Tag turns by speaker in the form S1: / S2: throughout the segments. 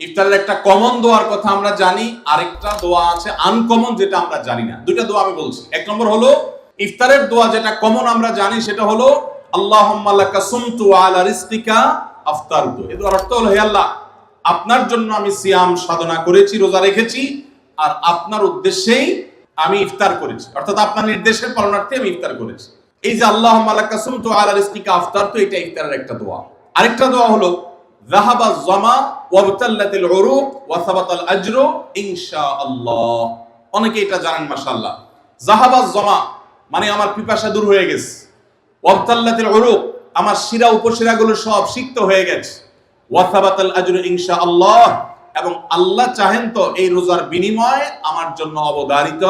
S1: ইফতারের একটা কমন দোয়ার কথা আমরা জানি, আরেকটা দোয়া আছে আনকমন, যেটা আমরা জানি না। দুইটা দোয়া আমি বলছি। এক নম্বর হলো ইফতারের দোয়া, যেটা কমন আমরা জানি, সেটা হলো আল্লাহুম্মা লাকা সুমতু ওয়া আলা রিজকিকা আফতারতু। এর অর্থ হলো, হে আল্লাহ, আপনার জন্য আমি সিয়াম সাধনা করেছি, রোজা রেখেছি, আর আপনার উদ্দেশ্যেই আমি ইফতার করেছি, অর্থাৎ আপনার নির্দেশের পালনার্থে আমি ইফতার করেছি। এই যে আল্লাহুম্মা লাকা সুমতু ওয়া আলা রিজকিকা আফতারতু, এটা ইফতারের একটা দোয়া। আরেকটা দোয়া হলো যাহাবা যামা ওয়াবতাল্লাতিল উরুক ওয়া সাবাতাল আজরু ইনশাআল্লাহ। অনেকে এটা জানেন, মাশাআল্লাহ। যাহাবা যামা মানে আমার পিপাসা দূর হয়ে গেছে, ওয়াবতাল্লাতিল উরুক আমার শিরা উপশিরাগুলো সব সিক্ত হয়ে গেছে, ওয়া সাবাতাল আজরু ইনশাআল্লাহ এবং আল্লাহ চাহেন তো এই রোজার বিনিময় আমার জন্য অবধারিত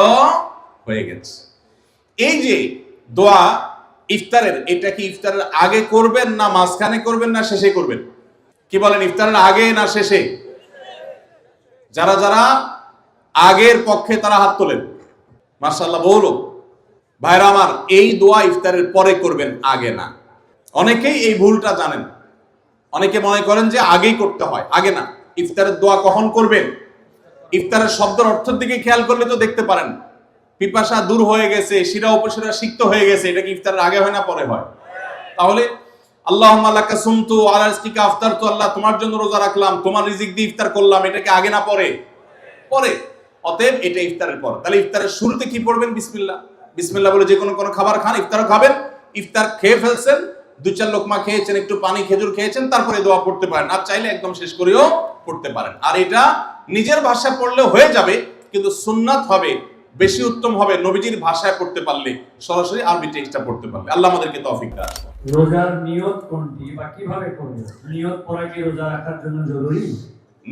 S1: হয়ে গেছে। এই যে দোয়া ইফতারের, এটা কি ইফতারের আগে করবেন, না মাঝখানে করবেন, না শেষে করবেন? কি বলেন, ইফতারের আগে না শেষে? যারা যারা আগের পক্ষে তারা হাত তোলেন, মাশাআল্লাহ। বলো ভাইরা আমার, এই দোয়া ইফতারের পরে করবেন, আগে না। অনেকেই এই ভুলটা জানেন, অনেকে মনে করেন যে আগেই করতে হয়, আগে না। ইফতারের দোয়া কখন করবেন? ইফতারের শব্দের অর্থের দিকে খেয়াল করলে তো দেখতে পারেন, পিপাসা দূর হয়ে গেছে, শিরা উপশিরা সিক্ত হয়ে গেছে, এটা কি ইফতারের আগে হয় না পরে হয়? তাহলে আল্লাহুম্মা লাকা সুমতু ওয়া আলা রিজকিকা আফতারতু, আল্লাহ তোমার জন্য রোজা রাখলাম, তোমার রিজিক দিয়ে ইফতার করলাম, এটা কি আগে না পরে? পরে। অতএব এটা ইফতারের পর। তাহলে ইফতারের শুরুতে কি পড়বেন? বিসমিল্লাহ। বিসমিল্লাহ বলে যে কোনো খাবার খান, ইফতারও খাবেন। ইফতার খেয়ে ফেলছেন, দুই চার লোকমা খেয়েছেন, একটু পানি খেজুর খেয়েছেন, তারপরে দোয়া পড়তে পারেন। আর চাইলে একদম শেষ করেও পড়তে পারেন। আর এটা নিজের ভাষায় পড়লে হয়ে যাবে, কিন্তু সুন্নাত হবে, বেশি উত্তম হবে নবীজির ভাষায় পড়তে পারলে, সরাসরি আরবি টেক্সটটা পড়তে পারলে। আল্লাহ আমাদেরকে তৌফিক দান।
S2: রোজার নিয়ত কোনটি বা কিভাবে করব? নিয়ত করা কি রোজা রাখার জন্য জরুরি?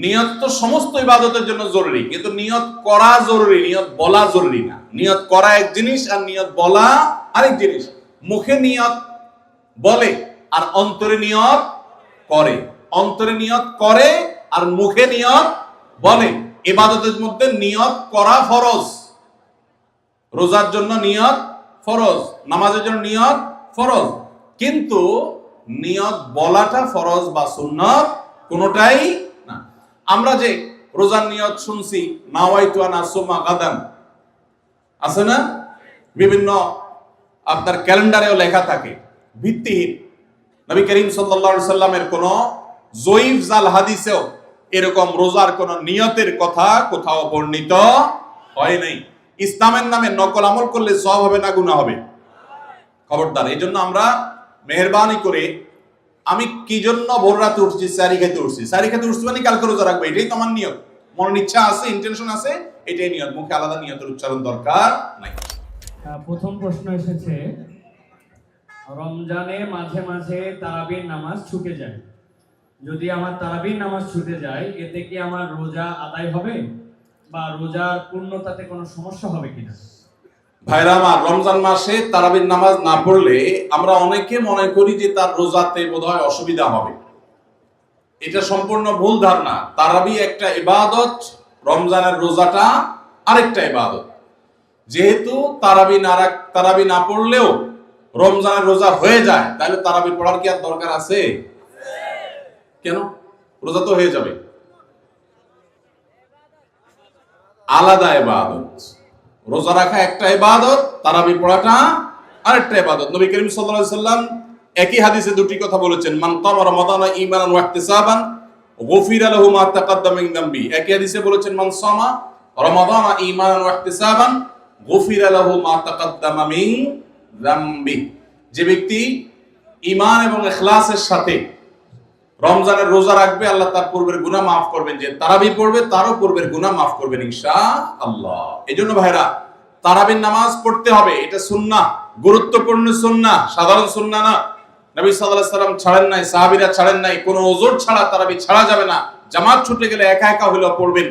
S1: নিয়ত তো সমস্ত ইবাদতের জন্য জরুরি, কিন্তু নিয়ত করা জরুরি, নিয়ত বলা জরুরি না। নিয়ত করা এক জিনিস, আর নিয়ত বলা আরেক জিনিস। মুখে নিয়ত বলে আর অন্তরে নিয়ত করে, অন্তরে নিয়ত করে আর মুখে নিয়ত বলে। ইবাদতের মধ্যে নিয়ত করা ফরজ। রোজার জন্য নিয়ত ফরজ, নামাজের জন্য নিয়ত ফরজ, কিন্তু নিয়ত বলাটা ফরজ বা সুন্নাত কোনোটাই না। আমরা যে রোজার নিয়ত শুনছি, নাওয়াইতু আন আসুমা গাদান, আছে না? বিভিন্ন আপনার ক্যালেন্ডারেও লেখা থাকে, ভিত্তিহীন। নবী করিম সাল্লাল্লাহু আলাইহি সাল্লামের কোন জয়ীফ জাল হাদিসেও এরকম রোজার কোন নিয়তের কথা কোথাও বর্ণিত হয় নাই। ইসলামের নামে নকল আমল করলে সওয়াব হবে না গুনাহ হবে? খবরদার। এই জন্য আমরা মেহেরবানি করে, আমি কি জন্য ভোর রাতে উঠছি? সারি খেতে উঠছি। সারি খেতে উঠছি মানে কালকে রোজা রাখবো, এটাই তো আমার নিয়ত। মনের ইচ্ছা আছে, ইন্টেনশন আছে, এটাই নিয়ত। মুখে আলাদা নিয়তের উচ্চারণ দরকার নাই।
S2: প্রথম প্রশ্ন এসেছে, রমজানে মাঝে মাঝে তারাবির নামাজ ছুটে যায়। যদি আমার তারাবির নামাজ ছুটে যায়, এতে কি আমার রোজা আদায় হবে বা রোজার পূর্ণতাতে কোনো সমস্যা হবে কিনা?
S1: ভাইরা আমার, রমজান মাসে তারাবির নামাজ না পড়লে আমরা অনেকে মনে করি যে তার রোজাতে বোধহয় অসুবিধা হবে। এটা সম্পূর্ণ ভুল ধারণা। তারাবি একটা ইবাদত, রমজানের রোজাটা আরেকটা ইবাদত। যেহেতু তারাবি না পড়লেও রমজানের রোজা হয়ে যায়, তাহলে তারাবি পড়ার কি আর দরকার আছে? কেন? রোজা তো হয়ে যাবে। আলাদা ইবাদত। রোজা রাখা একটা ইবাদত, তারাবি পড়াটা আরেকটা ইবাদত। নবী করিম সাল্লাল্লাহু আলাইহি সাল্লাম একই হাদিসে দুটি কথা বলেছেন, মান কামা রমাদানা ঈমানান ওয়া ইহতিসাবান গুফিরা লাহু মা তাকাদ্দামা মিন যামবি। একই হাদিসে বলেছেন, মান সামা রমাদানা ঈমানান ওয়া ইহতিসাবান গুফিরা লাহু মা তাকাদ্দামা মিন যামবি। যে ব্যক্তি ঈমান এবং ইখলাসের সাথে রমজানের রোজা রাখবে, আল্লাহ তার পূর্বের গুনাহ মাফ করবেন। যে তারাবি পড়বে, তারও পূর্বের গুনাহ মাফ করবেন ইনশাআল্লাহ। এজন্য ভাইরা, তারাবির নামাজ পড়তে হবে, এটা সুন্নাহ, গুরুত্বপূর্ণ সুন্নাহ, সাধারণ সুন্নাহ না। নবী সাল্লাল্লাহু আলাইহি সাল্লাম ছাড়েন নাই, সাহাবীরা ছাড়েন নাই। কোনো ওযর ছাড়া তারাবি ছাড়া যাবে না। জামাত ছুটে গেলে একা একা হলেও পড়বেন,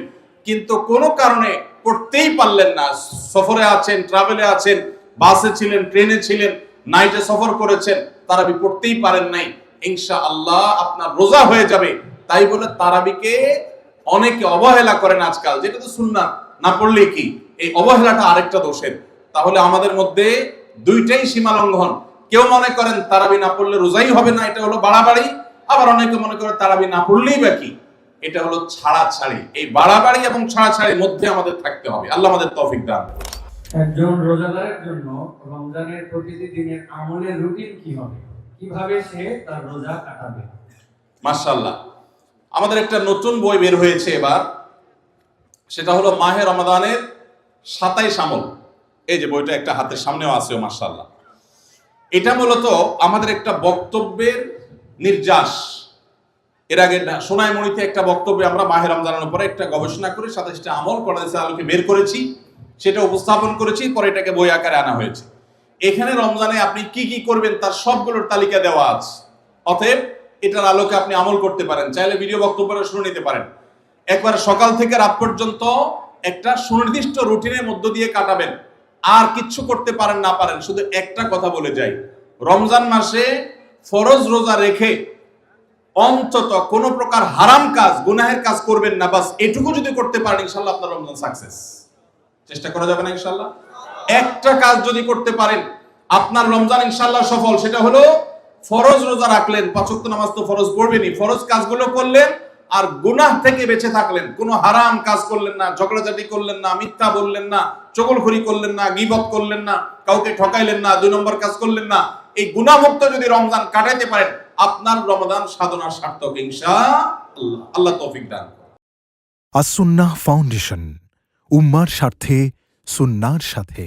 S1: কিন্তু কোনো কারণে পড়তেই পারলেন না, সফরে আছেন, ট্রাভেলে আছেন, বাসে ছিলেন, ট্রেনে ছিলেন, নাইটে সফর করেছেন, তারাবি পড়তেই পারেন নাই, ইনশাআল্লাহ আপনার রোজা হয়ে যাবে। তাই বলে তারাবিকে অনেকে অবহেলা করেন আজকাল, যেটা তো সুন্নাত, না পড়লে কি? এই অবহেলাটা আরেকটা দোষের। তাহলে আমাদের মধ্যে দুইটাই সীমা লঙ্ঘন। কেউ মনে করেন তারাবি না পড়লে রোজাই হবে না, এটা হলো বাড়াবাড়ি। আবার অনেকে মনে করে তারাবি না পড়লেই বা কি, এটা হলো ছাড়াছাড়ি। এই বাড়াবাড়ি এবং ছাড়াছাড়ির মধ্যে আমাদের থাকতে হবে। আল্লাহ আমাদের তৌফিক দান।
S2: একজন রোজাদারের জন্য রমজানের প্রতিটি দিনের আমলের রুটিন কি হবে, কিভাবে সে তার রোজা কাটাবে?
S1: মাশাআল্লাহ, আমাদের একটা নতুন বই বের হয়েছে এবার, সেটা হলো মাহে রমাদানের 27 আমল। এই যে বইটা একটা হাতের সামনেও আছে, মাশাআল্লাহ। এটা মূলত আমাদের একটা বক্তব্যের নির্যাস। এর আগে সোনাইমণিতে একটা বক্তব্যে আমরা মাহে রমজানের উপরে একটা গবেষণা করে 27টা আমল কোরআনের আলোকে বের করেছি, সেটা উপস্থাপন করেছি, পরে এটাকে বই আকারে আনা হয়েছে। এখানে রমজানে আপনি কি কি করবেন তার সবগুলোর তালিকা দেওয়া আছে। অতএব এটার আলোকে আপনি আমল করতে পারেন, চাইলে ভিডিও বক্তব্যটা শুনে নিতে পারেন। একবার সকাল থেকে রাত পর্যন্ত একটা সুনির্দিষ্ট রুটিনের মধ্য দিয়ে কাটাবেন। আর কিচ্ছু করতে পারেন না পারেন, শুধু একটা কথা বলে যাই, রমজান মাসে ফরজ রোজা রেখে অন্তত কোনো প্রকার হারাম কাজ, গুনাহের কাজ করবেন না। বাস এটুকু যদি করতে পারেন, ইনশাআল্লাহ আপনার রমজান সাকসেস। চেষ্টা করা যাবে না ইনশাআল্লাহ? একটা কাজ যদি করতে পারেন, আপনার রমজান ইনশাআল্লাহ সফল। সেটা হলো ফরজ রোজা রাখলেন, 5 ওয়াক্ত নামাজ তো ফরজ পড়বেনই, ফরজ কাজগুলো করলেন, আর গুনাহ থেকে বেঁচে থাকলেন। কোনো হারাম কাজ করলেন না, ঝগড়াঝাটি করলেন না, মিথ্যা বললেন না, চগলখড়ি করলেন না, গীবত করলেন না, কাউকে ঠকাইলেন না, 2 নম্বর কাজ করলেন না। এই গুনাহমুক্ত যদি রমজান কাটাইতে পারেন, আপনার রমাদান সাধনার সার্থক ইনশাআল্লাহ। আল্লাহ তৌফিক দান।
S3: আসুন্নাহ ফাউন্ডেশন, উম্মার স্বার্থে সুন্নাহর সাথে।